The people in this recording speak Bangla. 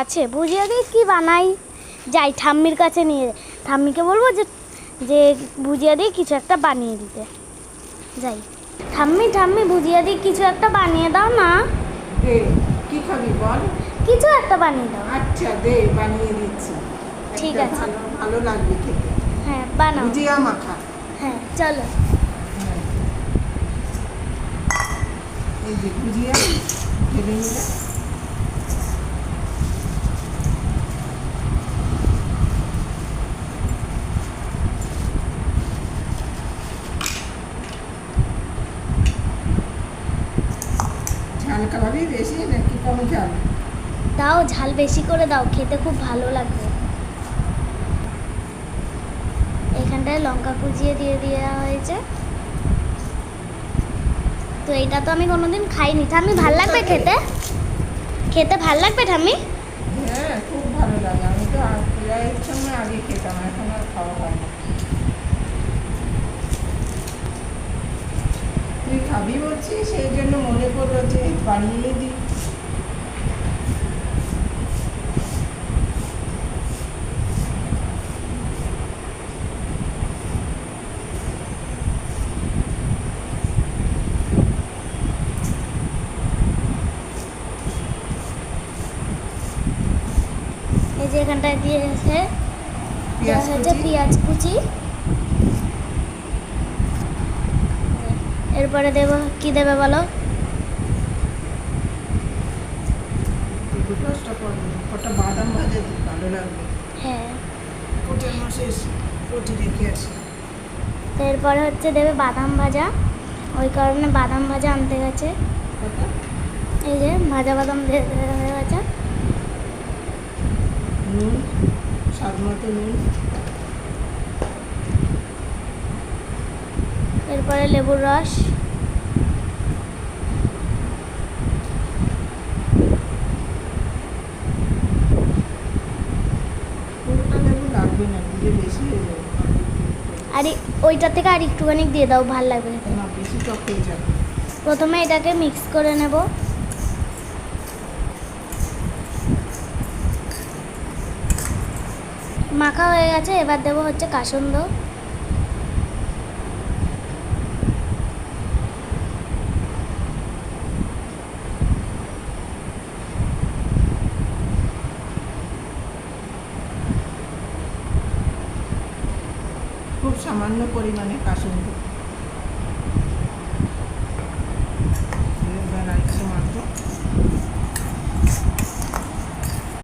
আছে, ভুজিয়া দিয়ে কি বানাই। যাই ঠাম্মির কাছে নিয়ে, ঠাম্মিকে বলবো যে যে ভুজিয়া দিয়ে কিছু একটা বানিয়ে দিতে। যাই, ঠাম্মি ঠাম্মি ভুজিয়া দিয়ে কিছু একটা বানিয়ে দাও না। দে, কি খাবি বল? কিছু একটা বানিয়ে দাও। আচ্ছা দে, বানিয়ে দিচ্ছি। ঠিক একটা আছে। ভালো ভালো লাগবে খেতে। হ্যাঁ বানাও। ভুজিয়া মাখা। হ্যাঁ চলো। হ্যাঁ। এই যে ভুজিয়া ভেবে নিলে। ঝাল খাওয়াবি বেশি নাকি কম ঝাল? দাও, ঝাল বেশি করে দাও, খেতে খুব ভালো লাগবে। এখানটায় লঙ্কা কুচিয়ে দিয়ে দেওয়া হয়েছে। তো এটা তো আমি কোনোদিন খাইনি। ঠাম্মি ভাল লাগবে খেতে? খেতে ভাল লাগবে ঠাম্মি? হ্যাঁ, খুব ভালো লাগে। আমি তো প্রায়ের সময় আগে খেতাম, এখন আর খাওয়া হয় না। তুই খাবি বলছিস, সেই জন্য মনে করলো যে বানিয়ে দিই। এই যে এখানটায় দিয়েছে, দেওয়া পেঁয়াজ হয়েছে কুচি। পেঁয়াজ কুচি। এরপরে দেবো, কি দেবে বলো? একটু কষ্ট করবো, কটা বাদাম ভাজা দিই, ভালো লাগবে। হ্যাঁ। কোটের মাসে কোটি রেখে আসি। তো এরপরে হচ্ছে দেবে বাদাম ভাজা। ওই কারণে বাদাম ভাজা আনতে গেছে। কটা? এই যে ভাজা বাদাম দেওয়া গেছে। নুন, স্বাদ মতো নুন। এরপরে লেবুর রস। পুরোটা লেবু লাগবে না, দিলে বেশি হয়ে যাবে। আর ওইটা থেকে আর একটুখানি দিয়ে দাও, ভাল লাগবে খেতে। না, বেশি টক হয়ে যাবে। প্রথমে এটাকে মিক্স করে নেব। মাখা হয়ে গেছে, এবার দেবো হচ্ছে কাসুন্দ। খুব সামান্য পরিমাণে কাসুন্দি।